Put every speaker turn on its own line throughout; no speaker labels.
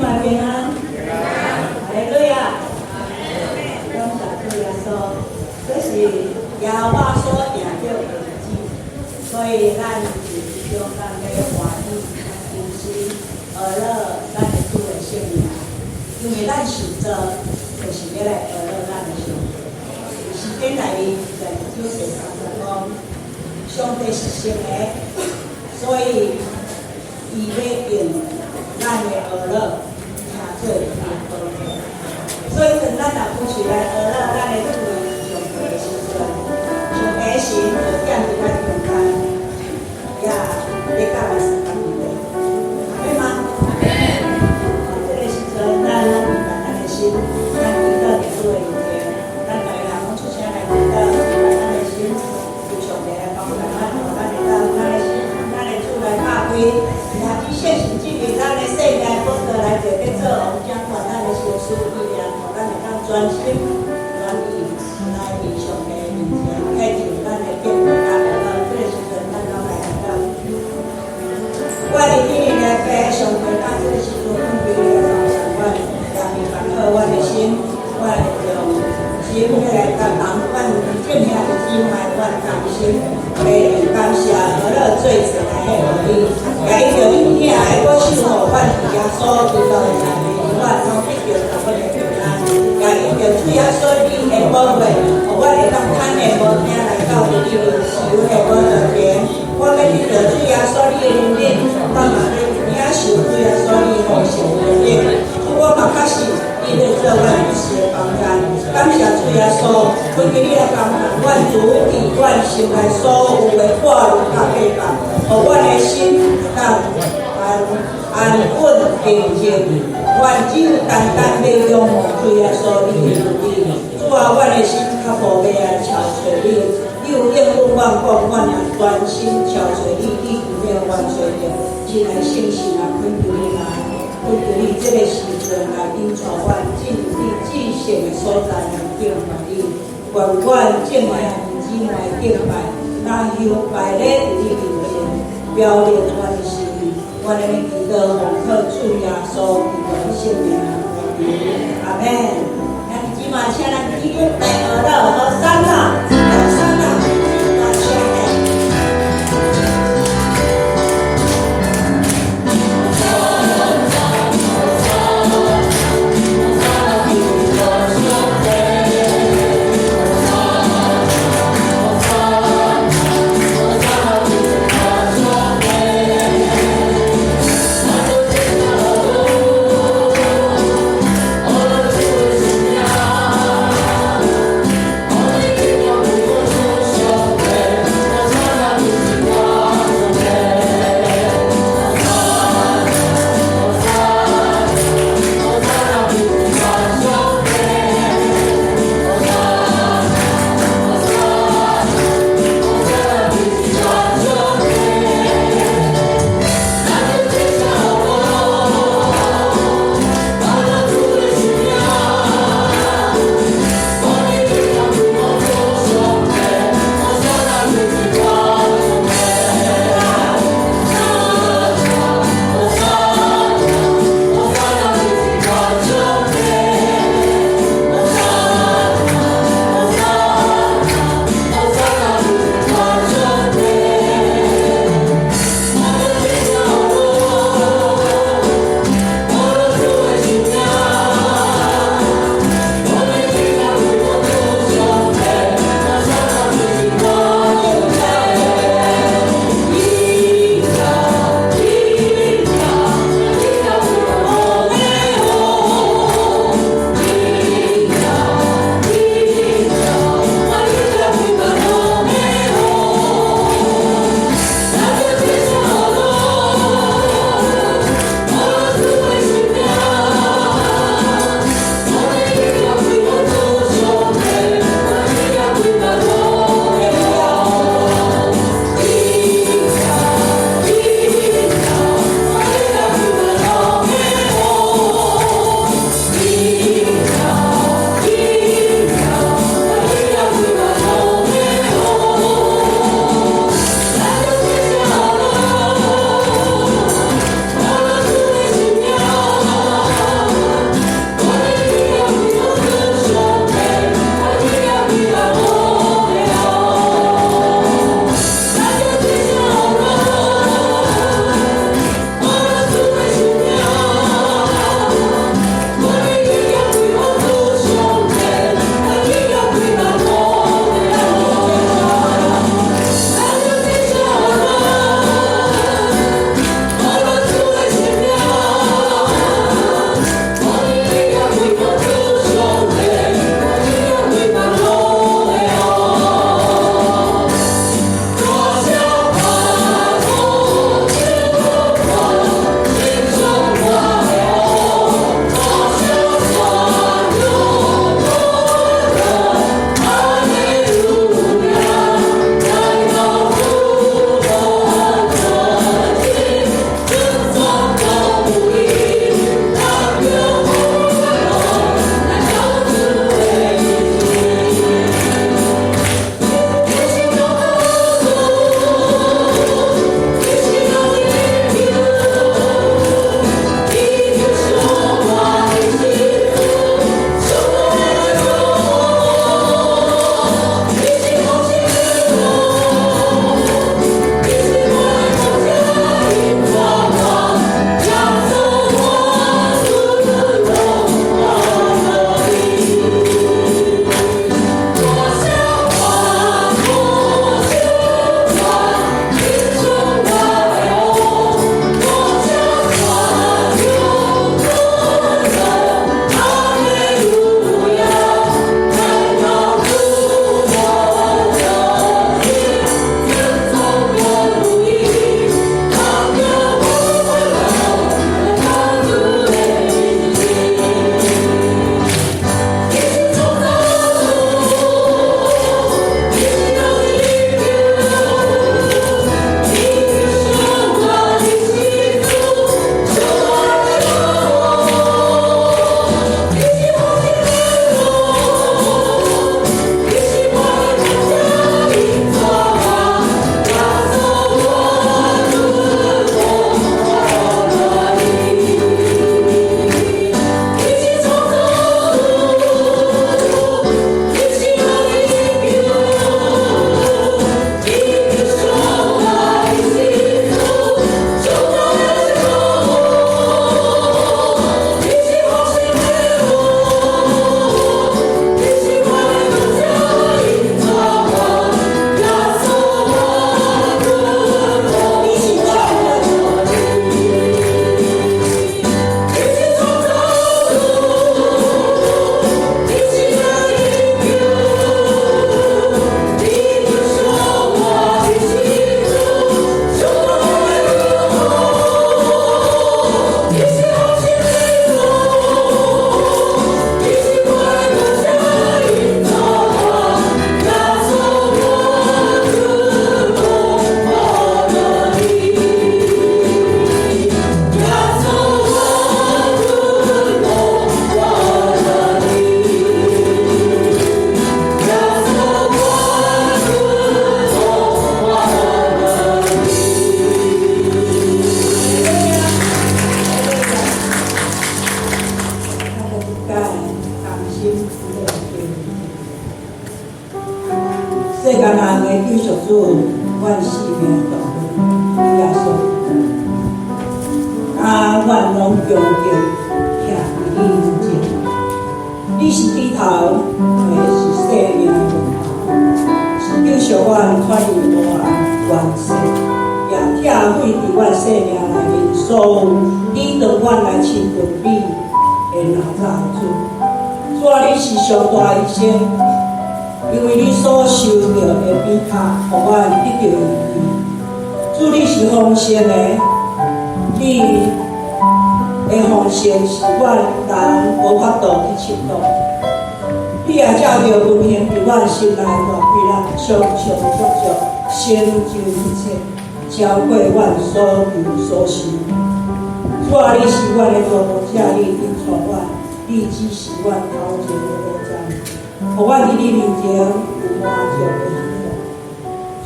妈平安，哈利路亚，感谢主耶稣，这是耶和华所定的日子，所以咱是中咱要欢喜、欢喜、而乐咱的主的圣名，因为咱守着就是要来而乐咱的上帝。时间内面在主是讲，上帝是圣的，所以伊要用咱的而乐。对，所以等咱若不起来，咱的主上课的时阵，上下时就点伫咱中间，也你教来是讲对，对吗？这个时阵，咱咱的心，咱祈祷主的面前，咱大家拢出声来祈祷，咱的心，求上帝来帮助咱，咱的心，咱的主来发挥，也去现实证明咱的世界不得来做做。将管咱的小事力量，互咱会当专心专意来面上帝面前，开启咱的见证，咱来到这个时阵，咱拢来祈祷。我的天父上帝，当这个时阵准备了上我也明白好我的心，我的用心要来感恩，我正下的心怀我的感心，感谢何乐最慈爱的你，也叫你听的我心互阮耶稣基督的名。我从必叫我的平安，也因着主耶稣你的保卫，我会当坦然无惊来到你的受的无条件。我要因着主耶稣你的怜悯，我嘛要领受主耶稣你丰盛的怜悯。我嘛确实你要做我一时的帮助。感谢主耶稣，恳求你来帮助阮主伫阮心内所有的挂虑甲背包，互阮的心当安稳平静。愿只有单单要仰望主耶稣你的能力，主啊，阮的心较无要来憔悴你，你有应允阮讲，阮也专心憔悴你，你有要完全着，真来信心啊，恳求你来，恳求你这个时阵来引带阮进入你至圣的所在来敬拜你，愿阮正面姊妹敬拜，那香拜礼伫你面前，表明阮的心。我的祈祷奉靠主耶稣基督的圣名，阿门。那今晚请咱基督来而乐和三呐，和三呐，感谢你。
Oh
主，阮生命道路耶稣，阮拢恭敬徛伫你面前。你是低头，也是生命的源头，是救赎阮脱离无安冤世，也拆毁伫阮生命内面所有抵挡阮来亲近你的老早主。主啊，你是上大医生，因为你所受到的鞭挞，互阮得到医治。主，你是丰盛的，你的丰盛是阮人无法度去测度。你也照着运行伫阮心内大几人常常足足，成就一切，超过阮所求所想。主啊，你是阮的大牧者，你引带阮，你指示阮头前的路障，互阮伫你面前有满足的喜乐。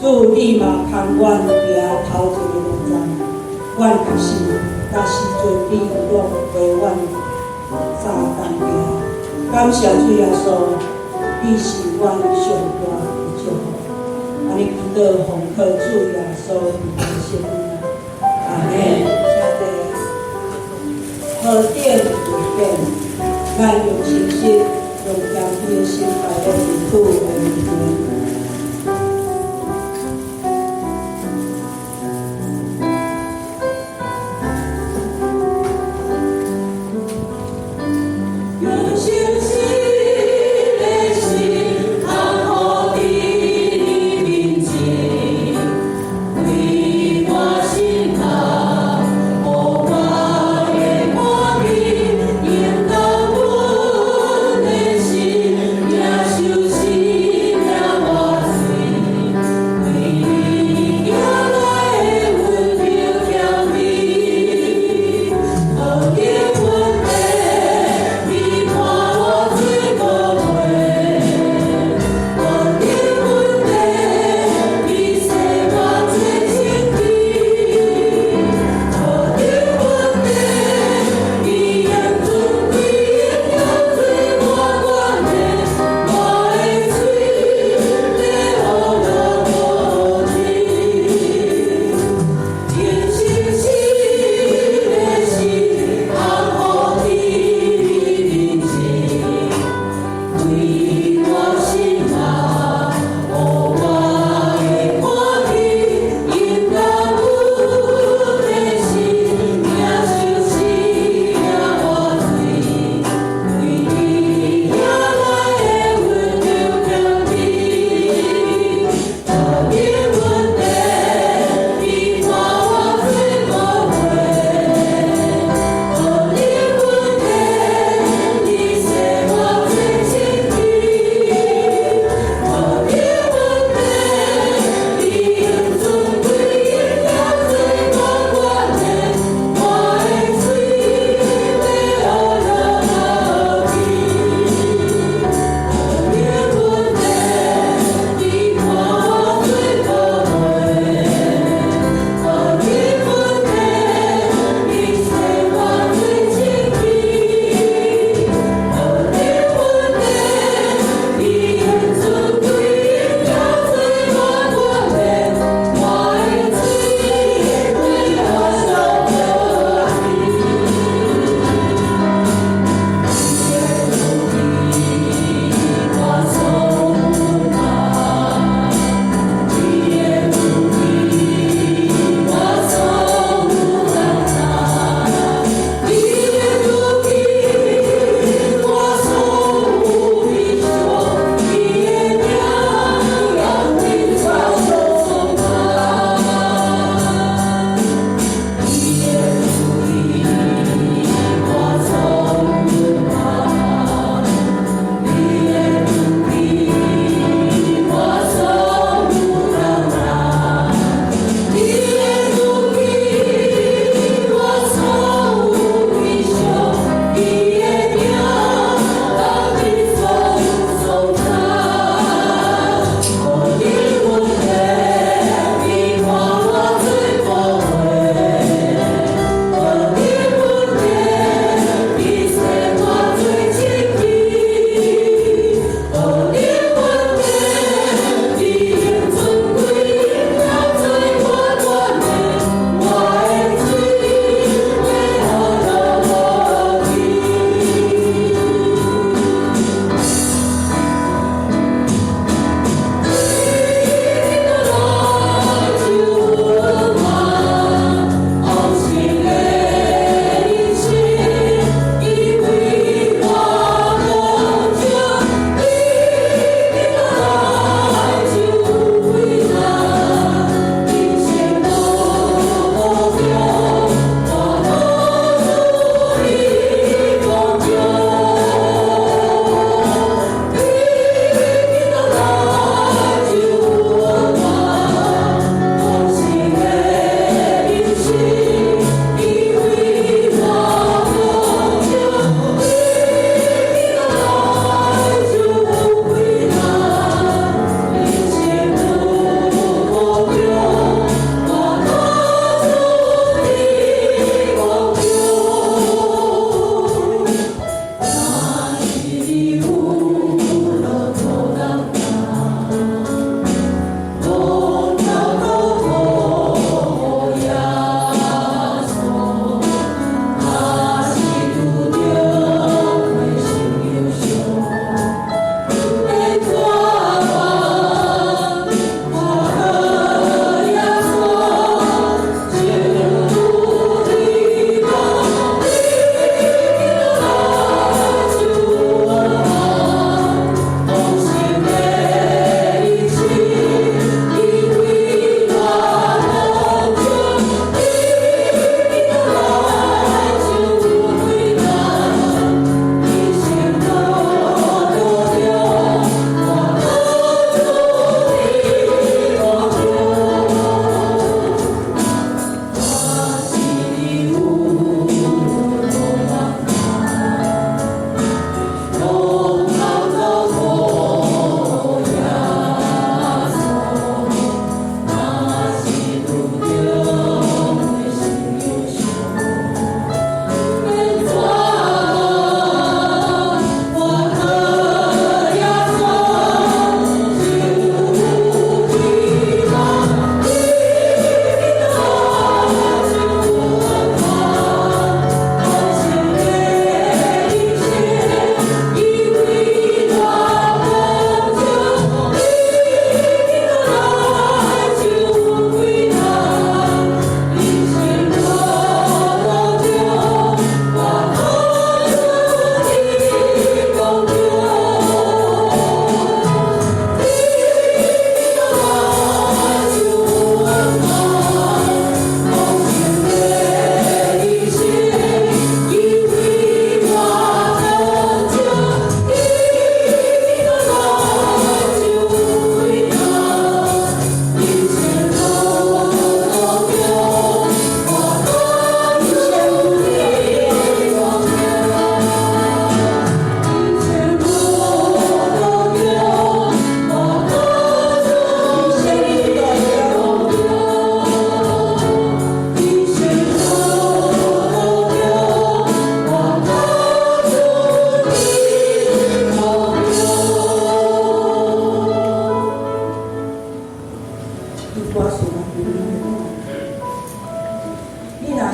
主，你嘛牵阮行头前的路障，阮确实若时阵你有拢为阮早当行。感谢主耶稣，你是阮上大的祝福。安尼祈祷奉靠主耶稣的圣名，阿门。何典不变，咱用诚实、用谦卑的心来在主的面前。
我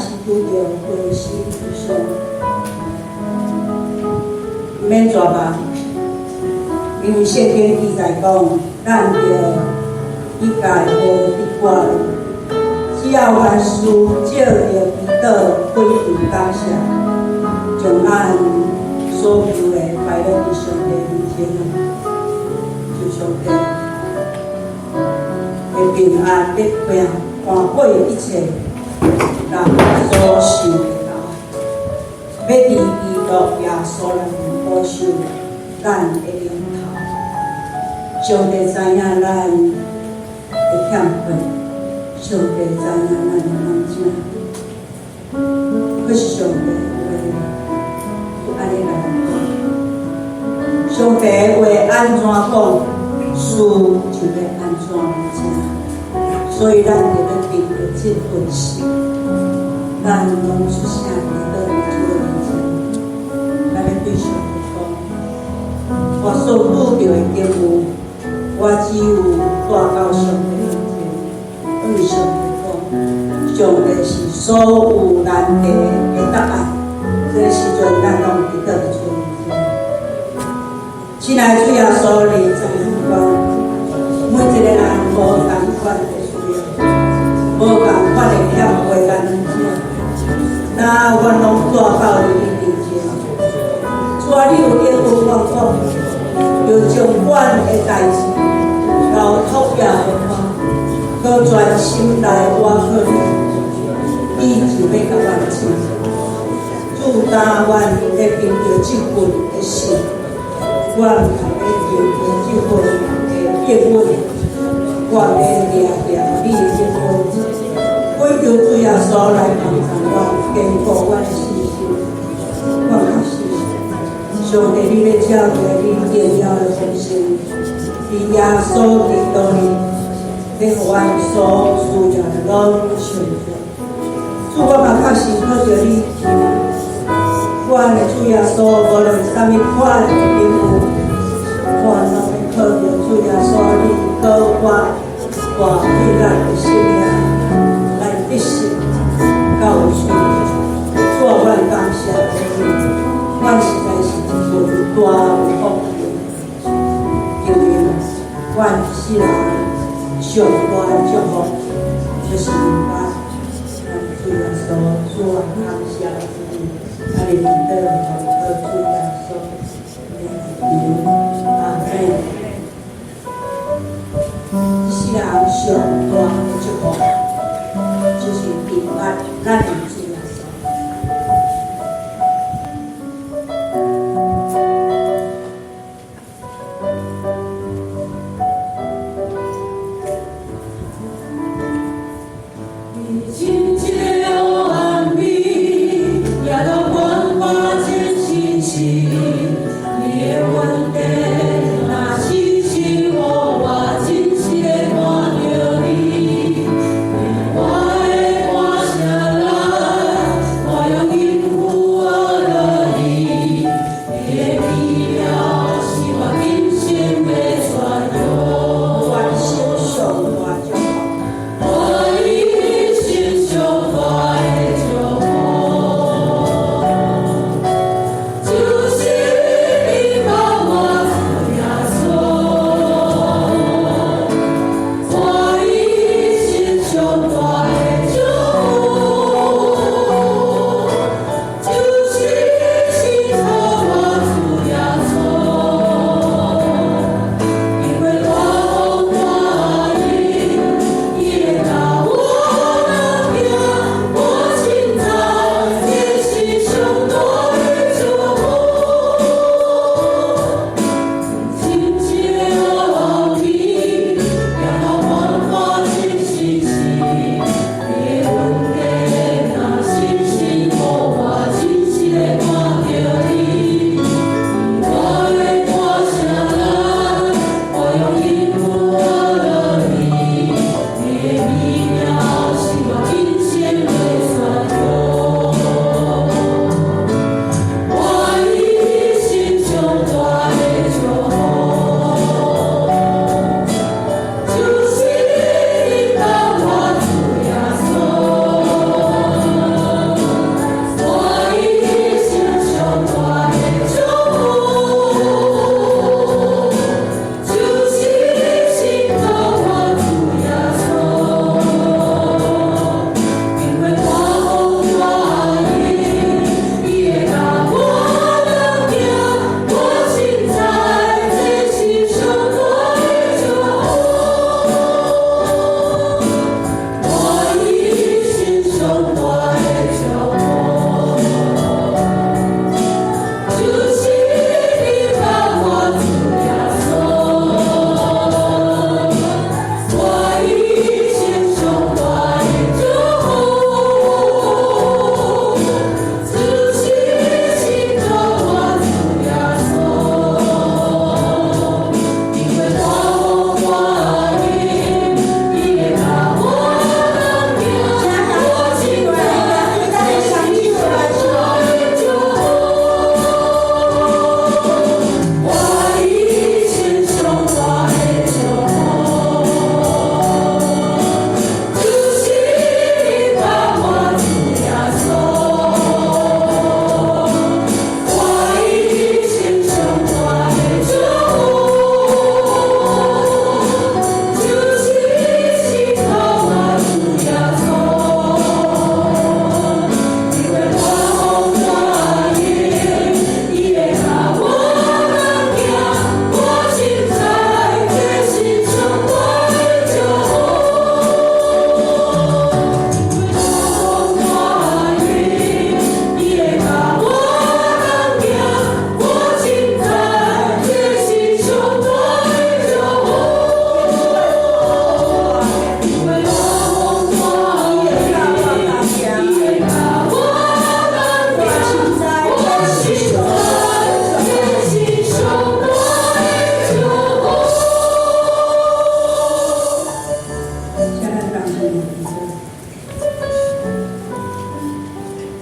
是拄着灰心沮丧，毋免绝望，因为圣经记载讲，咱着一概无得挂虑，只要凡事照着祈祷悔罪感谢，将咱所求的摆在上帝面前，就上帝的平安的平安过一切人所想的道，要伫基督耶稣内面保守咱的灵头。上帝知影咱的欠缺，上帝知影咱的软弱，可是上帝就安尼来讲，上帝话安怎讲，事就要安怎成。所以咱就要凭着这份心，咱拢出声伫倒主的面前，咱要对上帝讲，我所拄着的经务，我只有带到上帝面前，对上帝讲，上帝是所有难题的答案。这个时阵，咱拢伫倒主的面前。亲爱的主耶稣，你真有关，每一个人无同款的需要，无同款的欠缺咱软弱，那我拢带到你的面前。主啊，你有应允我讲，就将阮的代志交托耶和华，搁专心来挖靠你，你就要甲阮治。主担阮会凭着这份的心，我毋通要凭着这份的应允，我要抓着你的应允。为着主耶稣来帮助我，坚固我的信心，我确信上帝你要照着你荣耀的丰盛，伫耶稣基督里，要予阮所需要的拢成就。主，我嘛确实靠着你，阮的主耶稣，无论啥物款的礼物，我拢会靠着主耶稣你给我活对咱的生命来得胜到有出。主啊，阮感谢你，阮实在是一份大有福的，因为阮一世人上大的祝福就是明白。主耶稣，主啊，感谢你，啊，你们的主耶稣，阿门。一世人上大的祝福就是平安，咱的主耶稣。
我的歌声来。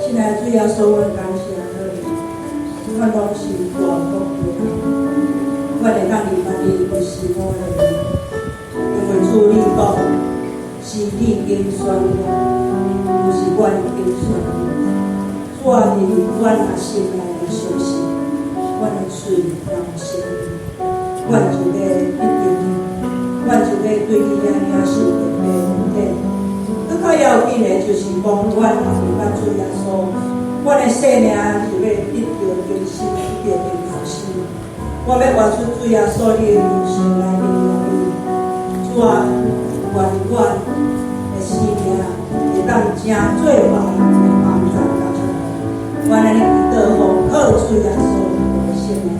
亲爱的主耶稣，我感谢你，我拢是大福的，我会当明白你就是我的，因为主你讲是你拣选我，不是我拣选你。主啊，你我若心内的相信，我的嘴让信你，我就要一定你，我就要对你遐是特别稳定。更较要紧的就是讲，我若明白主耶稣，我的生命就要得到更新，得到更新。我要活出主耶稣你的人生来领导你。主啊，愿我的生命会当正做别人的帮助。我来你祈祷，奉靠主耶稣的圣名。